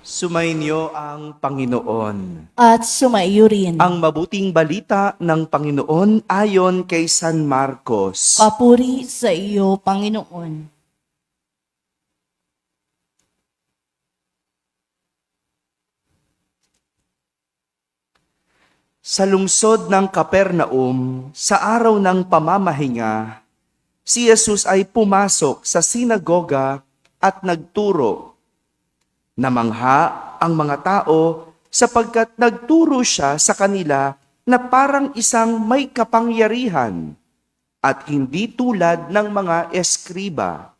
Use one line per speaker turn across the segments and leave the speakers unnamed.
Sumainyo ang Panginoon.
At sumaiyo rin.
Ang mabuting balita ng Panginoon ayon kay San Marcos.
Papuri sa iyo, Panginoon.
Sa lungsod ng Kapernaum, sa araw ng pamamahinga, si Jesus ay pumasok sa sinagoga at nagturo. Namangha ang mga tao sapagkat nagturo siya sa kanila na parang isang may kapangyarihan at hindi tulad ng mga eskriba.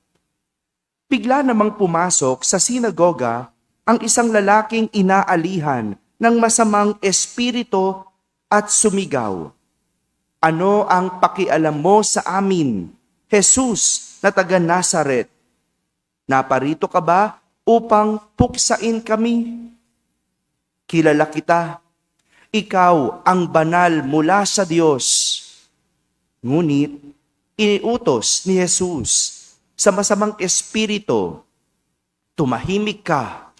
Bigla namang pumasok sa sinagoga ang isang lalaking inaalihan ng masamang espiritu at sumigaw, "Ano ang pakialam mo sa amin, Jesus na taga Nazaret? Naparito ka ba upang puksain kami? Kilala kita, ikaw ang banal mula sa Diyos." Ngunit iniutos ni Jesus sa masamang espiritu, "Tumahimik ka,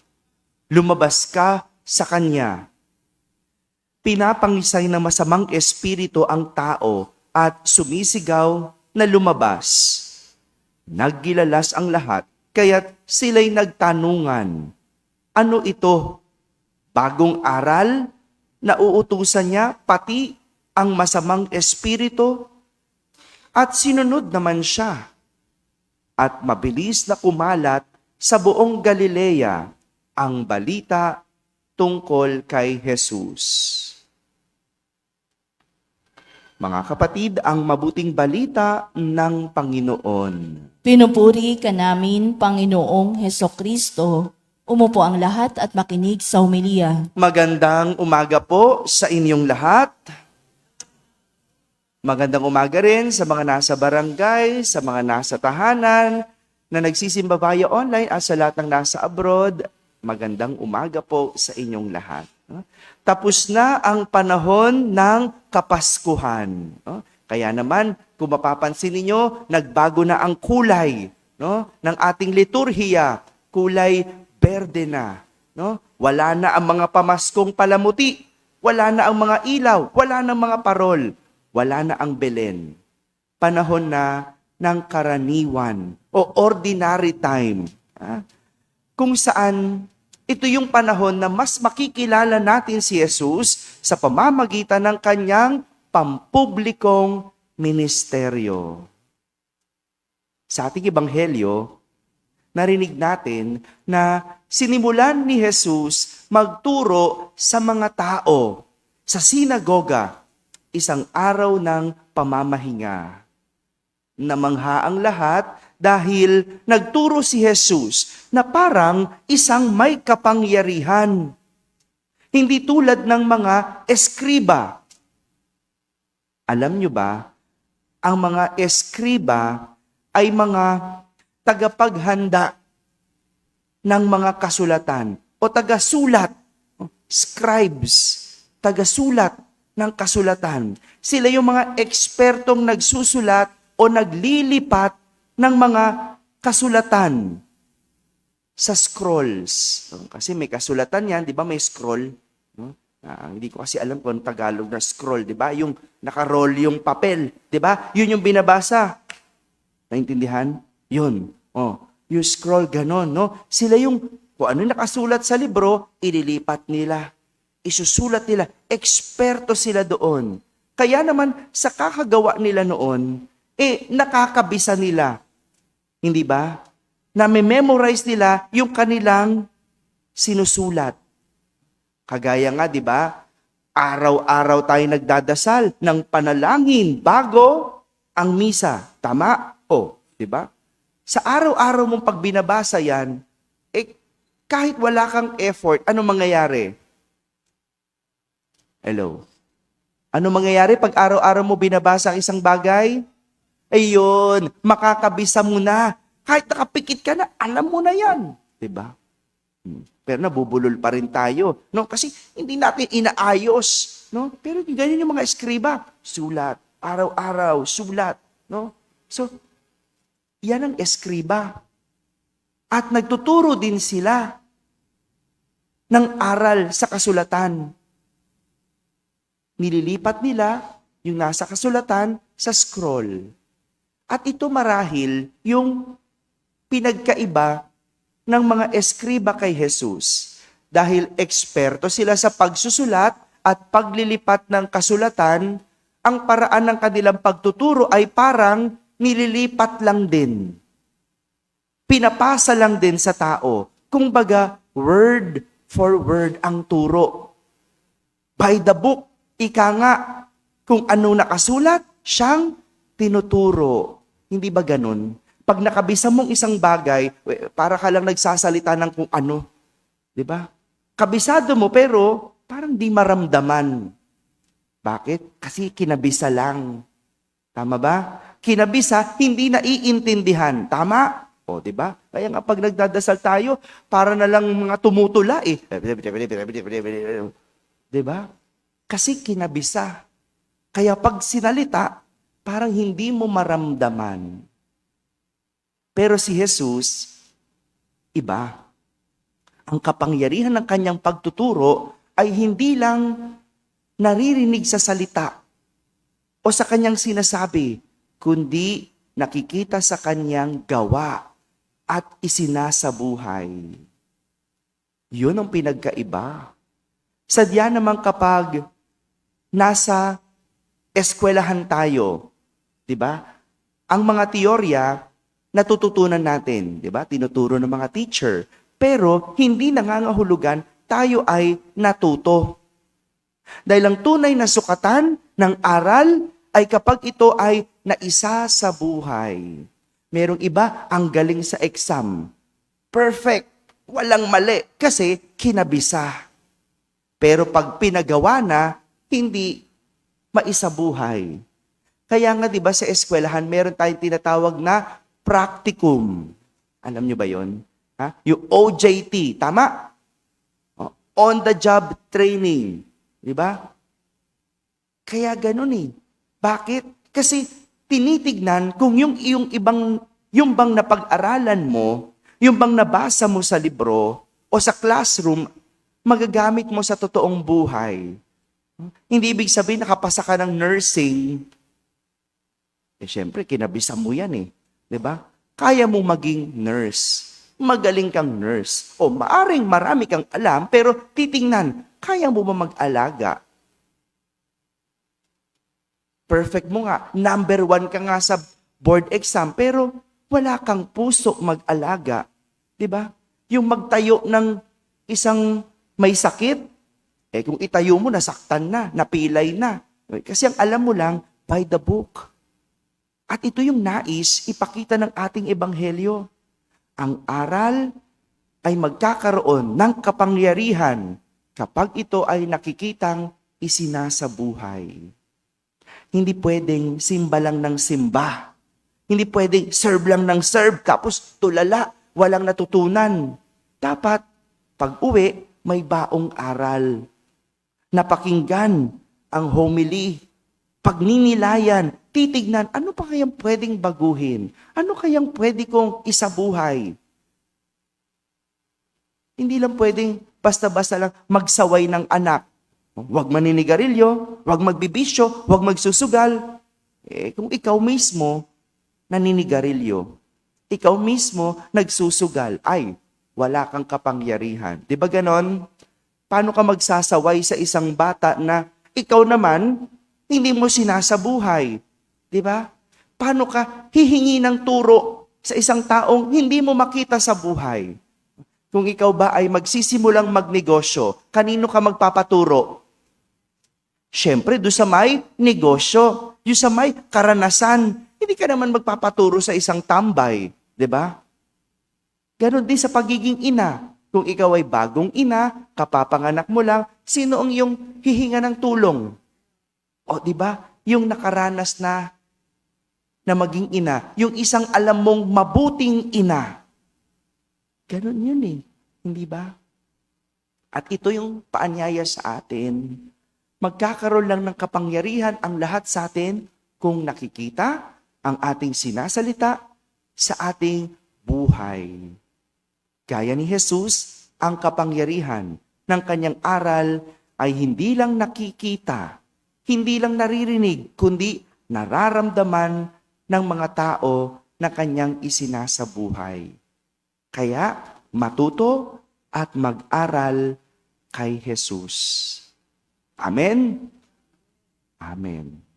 lumabas ka sa kanya." Pinapangisay ng masamang espiritu ang tao at sumisigaw na lumabas. Naggilalas ang lahat, kaya't sila'y nagtanungan, "Ano ito? Bagong aral? Nauutusan niya pati ang masamang espiritu?" At sinunod naman siya. At mabilis na kumalat sa buong Galilea ang balita tungkol kay Jesus. Mga kapatid, ang mabuting balita ng Panginoon.
Pinupuri ka namin, Panginoong Hesukristo. Umupo ang lahat at makinig sa humilya.
Magandang umaga po sa inyong lahat. Magandang umaga rin sa mga nasa barangay, sa mga nasa tahanan, na nagsisimba via online at sa lahat ng nasa abroad. Magandang umaga po sa inyong lahat. Tapos na ang panahon ng Kapaskuhan. Kaya naman, kung mapapansin ninyo, nagbago na ang kulay ng ating liturhiya. Kulay berde na. Wala na ang mga pamaskong palamuti. Wala na ang mga ilaw. Wala na ang mga parol. Wala na ang Belen. Panahon na ng karaniwan o ordinary time. Kung saan ito yung panahon na mas makikilala natin si Jesus sa pamamagitan ng kanyang pampublikong ministeryo. Sa ating ebanghelyo, narinig natin na sinimulan ni Jesus magturo sa mga tao sa sinagoga, isang araw ng pamamahinga. Namangha ang lahat dahil nagturo si Jesus na parang isang may kapangyarihan. Hindi tulad ng mga eskriba. Alam nyo ba, ang mga eskriba ay mga tagapaghanda ng mga kasulatan o tagasulat, scribes, tagasulat ng kasulatan. Sila yung mga ekspertong nagsusulat o naglilipat ng mga kasulatan sa scrolls. Kasi may kasulatan yan, di ba? May scroll. Hindi ko kasi alam kung Tagalog na scroll, di ba? Yung nakaroll yung papel, di ba? Yun yung binabasa. Naintindihan? Yun. Yung scroll, ganon, no? Sila yung, kung ano nakasulat sa libro, ililipat nila. Isusulat nila. Eksperto sila doon. Kaya naman, sa kakagawa nila noon, nakakabisa nila. Hindi ba? Na-memorize nila yung kanilang sinusulat. Kagaya nga, di ba? Araw-araw tayo nagdadasal ng panalangin bago ang misa. Tama? Di ba? Sa araw-araw mong pag binabasa yan, kahit wala kang effort, ano mangyayari? Hello? Ano mangyayari pag araw-araw mo binabasa ang isang bagay? Ayun, makakabisa mo na. Kahit nakapikit ka na, alam mo na yan. Diba? Pero nabubulol pa rin tayo. No? Kasi hindi natin inaayos. No? Pero ganyan yung mga eskriba. Sulat. Araw-araw. Sulat. No? So, yan ang eskriba. At nagtuturo din sila. ng aral sa kasulatan. Nililipat nila yung nasa kasulatan sa scroll. At ito marahil yung pinagkaiba ng mga eskriba kay Jesus. Dahil eksperto sila sa pagsusulat at paglilipat ng kasulatan, ang paraan ng kanilang pagtuturo ay parang nililipat lang din. Pinapasa lang din sa tao. Kumbaga, word for word ang turo. By the book, ika nga, kung ano nakasulat, siyang tinuturo. Hindi ba ganun? Pag nakabisa mong isang bagay, para ka lang nagsasalita ng kung ano. Di ba? Kabisado mo pero parang di maramdaman. Bakit? Kasi kinabisa lang. Tama ba? Kinabisa, hindi naiintindihan. Tama? O, di ba? Kaya nga pag nagdadasal tayo, para na lang mga tumutula eh. Di ba? Kasi kinabisa. Kaya pag sinalita, parang hindi mo maramdaman. Pero si Jesus, iba. Ang kapangyarihan ng kanyang pagtuturo ay hindi lang naririnig sa salita o sa kanyang sinasabi, kundi nakikita sa kanyang gawa at isinasabuhay. Yun ang pinagkaiba. Sadya naman kapag nasa eskwelahan tayo, di ba? Ang mga teorya, natututunan natin, di ba? Tinuturo ng mga teacher. Pero hindi nangangahulugan tayo ay natuto. Dahil ang tunay na sukatan ng aral ay kapag ito ay naisa sa buhay. Merong iba ang galing sa exam. Perfect. Walang mali kasi kinabisa. Pero pag pinagawa na, hindi maisabuhay. Kaya nga 'di ba sa eskwelahan meron tayong tinatawag na practicum. Alam niyo ba 'yon? Ha? Yung OJT, tama? On the job training, 'di ba? Kaya ganoon eh. Bakit? Kasi tinitignan kung yung bang napag-aralan mo, yung bang nabasa mo sa libro o sa classroom, magagamit mo sa totoong buhay. Hindi ibig sabihin nakapasa ka ng nursing. Syempre, kinabisa mo yan eh. 'Di ba? Kaya mo maging nurse. Magaling kang nurse. O maaring marami kang alam, pero titingnan, kaya mo ba mag-alaga? Perfect mo nga. Number 1 ka nga sa board exam, pero wala kang puso mag-alaga. 'Di ba? Yung magtayo ng isang may sakit, kung itayo mo, nasaktan na, napilay na. Kasi ang alam mo lang, by the book. At ito yung nais ipakita ng ating ebanghelyo. Ang aral ay magkakaroon ng kapangyarihan kapag ito ay nakikitang isinasabuhay. Hindi pwedeng simba lang ng simba. Hindi pwedeng serve lang ng serve, tapos tulala, walang natutunan. Dapat, pag uwi, may baong aral. Napakinggan ang homily, pagninilayan, titignan, ano pa kayang pwedeng baguhin? Ano kayang pwede kong isabuhay? Hindi lang pwedeng basta-basta lang magsaway ng anak. Huwag maninigarilyo, huwag magbibisyo, huwag magsusugal. Kung ikaw mismo naninigarilyo, ikaw mismo nagsusugal, ay, wala kang kapangyarihan. Di ba ganon? Paano ka magsasaway sa isang bata na ikaw naman, hindi mo sinasabuhay? Di ba? Paano ka hihingi ng turo sa isang taong hindi mo makita sa buhay? Kung ikaw ba ay magsisimulang magnegosyo, kanino ka magpapaturo? Siyempre, doon sa may negosyo, doon sa may karanasan. Hindi ka naman magpapaturo sa isang tambay. Di ba? Ganon din sa pagiging ina. Kung ikaw ay bagong ina, kapapanganak mo lang, sino ang iyong hihinga ng tulong? O, di ba? Yung nakaranas na maging ina, yung isang alam mong mabuting ina. Ganon yun eh. Hindi ba? At ito yung paanyaya sa atin. Magkakaroon lang ng kapangyarihan ang lahat sa atin kung nakikita ang ating sinasalita sa ating buhay. Gaya ni Jesus, ang kapangyarihan ng kanyang aral ay hindi lang nakikita, hindi lang naririnig, kundi nararamdaman ng mga tao na kanyang isinasabuhay. Kaya matuto at mag-aral kay Jesus. Amen? Amen.